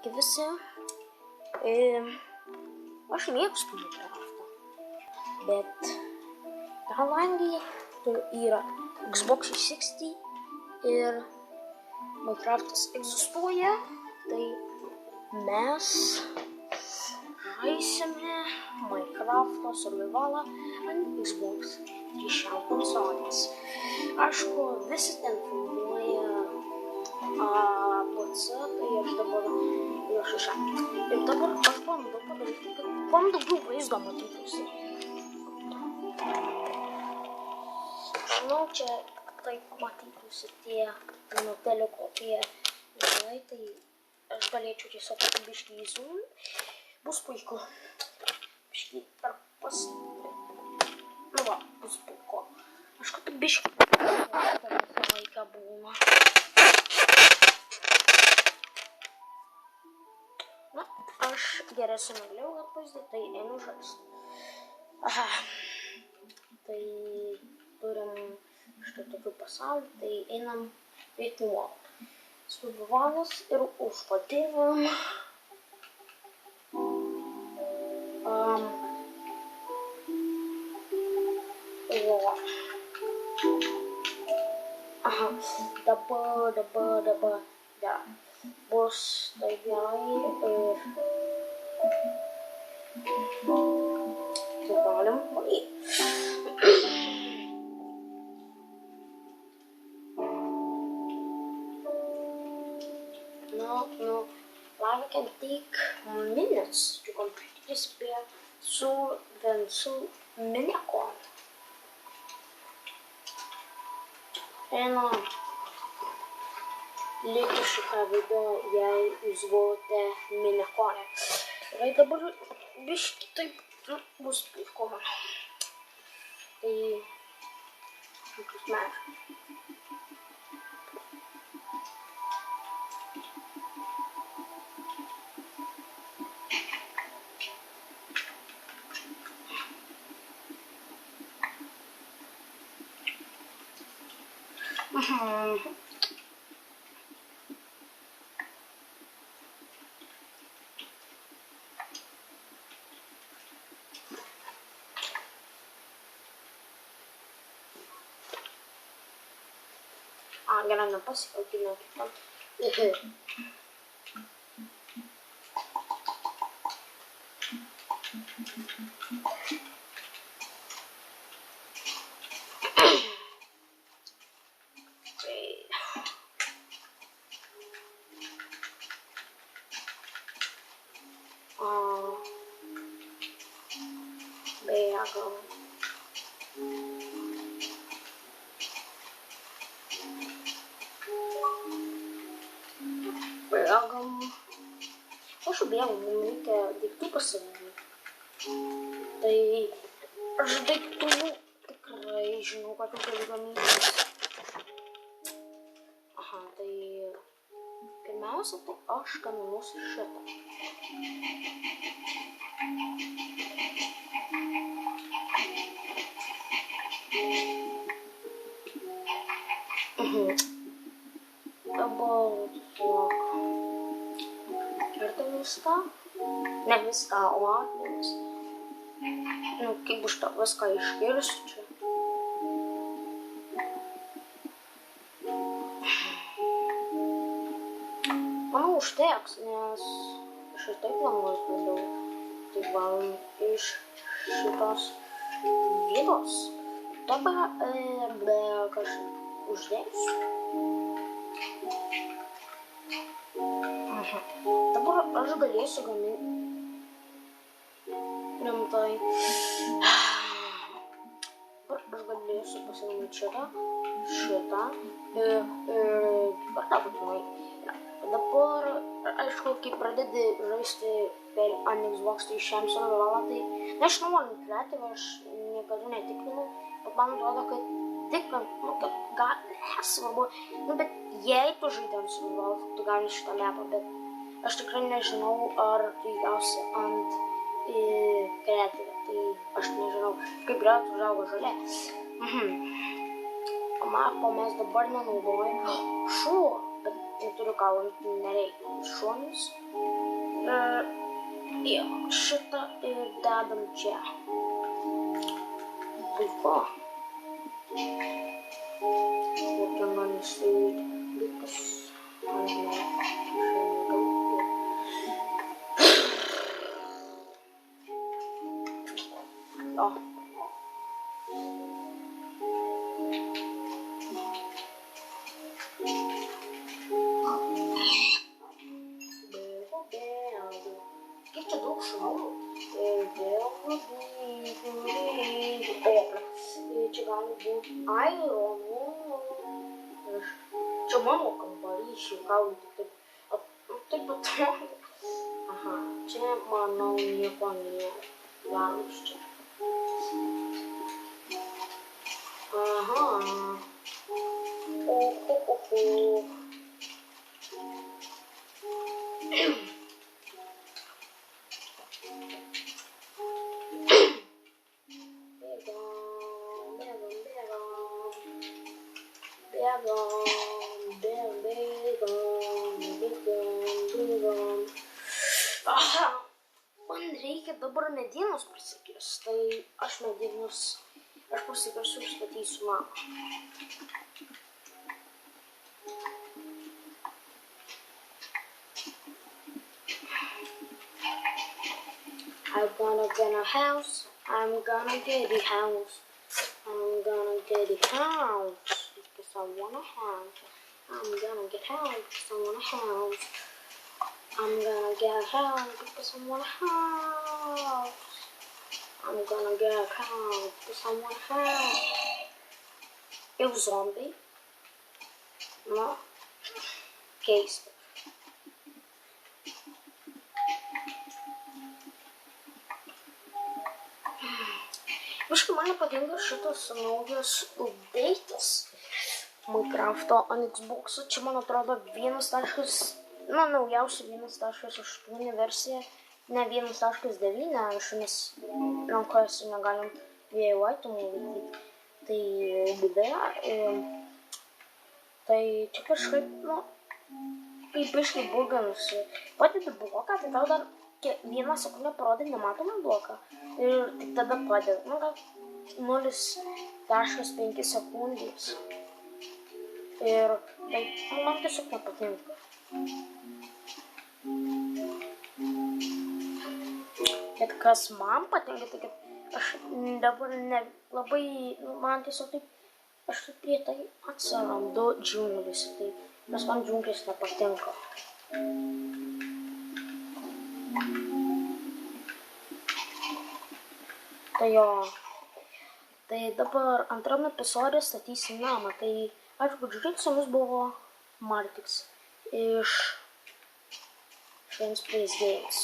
Sveiki visi. Aš mėgstu Minecraftą, bet kadangi yra Xbox 360 ir Minecraftas egzistuoja, tai mes žaisime Minecraft'o survivalą ant Xbox 360 konsolės. Aišku, visi ten filmuoja PC, tai aš dabar įrašau šią. Ir dabar aš bandau padaryti, kad kuo daugiau vaizdo matytųsi. Žinau, čia taip matytųsi tie teliko tie žinai, tai aš galėčiau tiesiog biškį į zoom. Bus puiku. Biškį per nu va, bus puiku. Aš kad biškį per visą laiką būna. Na, aš geresnį negalėjau atvaizdyti, tai einu žaisti. Tai turim štai tokių pasaulių, tai einam veikti world. Survivalas ir užpadivam. Dabar. Ja. Bus tai gerai ir galim padaryti. No, live can take minutes to complete this build, so Minicorn. And Lėkti šitą video, jei jūs buvote Minicorne. Ir dabar biškį taip bus puiku. Tai šūkius mes. Ganang apa sih kalau kita aš bėgu, reikia daiktų pasidaryti. Tai aš daiktų tikrai žinau, kad galiu gamintis. Tai pirmiausia, tai aš gaminuosi šitą. Dabar viską, ne viską, o akmenis. Kaip už tą viską iškirsiu čia. Manau, užteks, nes aš ir taip planuoju daugiau. Tai galim iš šitos vietos. Dabar kažkaip uždėsiu. Dabar aš galėsiu gaminti rimtai. Dabar aš galėsiu pasigaminti šitą ir tą būtinai. Dabar, aišku, kai pradedi žaisti per Xbox 360 survivalą, tai nežinau, ar kreatyvą aš niekada netikrinau, bet man atrodo, kad tikrint, kad nesvarbu, bet jei tu žaidži ant survivalą, tu gauni šitą mapą, bet aš tikrai nežinau, ar tai gausi ant kreatyvę, tai aš nežinau, kaip greitai užaugo žolė. Mapo mes dabar nenaudojame. Šuo, bet neturiu ką lankyti, nereikia. Šuonis. Jo, šitą ir dedam čia. Puiku. Kokia man įsivyti. Likas. O. Kiek čia daug šunų? Čia gali būti aironų. Čia mano kambarys, juokauju tik taip. Taip atrodo. Aha, čia manau nieko nėra. Langus čia. Aha. Oho. Bėgam. Aha. Man reikia dabar medienos prisikirst, tai aš prisikirsiu ir statysiu namą. I'm gonna get a house. I'm gonna get a house. I'm gonna get a house because I want a house. I'm gonna get a house because I want a house. I'm gonna get a house because I want a house. I'm gonna get a house because I want a house. Eu zombie? No. Keista. Biškai man nepatinka šitas naujas update'as Minecraft'o ant Xbox'o. Čia man atrodo naujausia 1.8 versija, ne 1.9, anksčiau mes rankose negalim dviejų itemų laikyti. Tai čia kažkaip, kaip biškai buganusi. Padedi bloką, tai tau dar vieną sekundę parodai nematomą bloką ir tik tada padedi. Gal 0.5 sekundės. Ir tai man tiesiog nepatinka. Bet kas man patinka, tai kad aš dabar labai, man tiesiog taip, aš taip prie tai atsirandu džiunglėse, tai nes man džiunglės nepatinka. Tai jo, tai dabar antram epizode statysim namą, tai aišku, žiūrėt, su jumis buvo Martiks iš Friends Plays Games.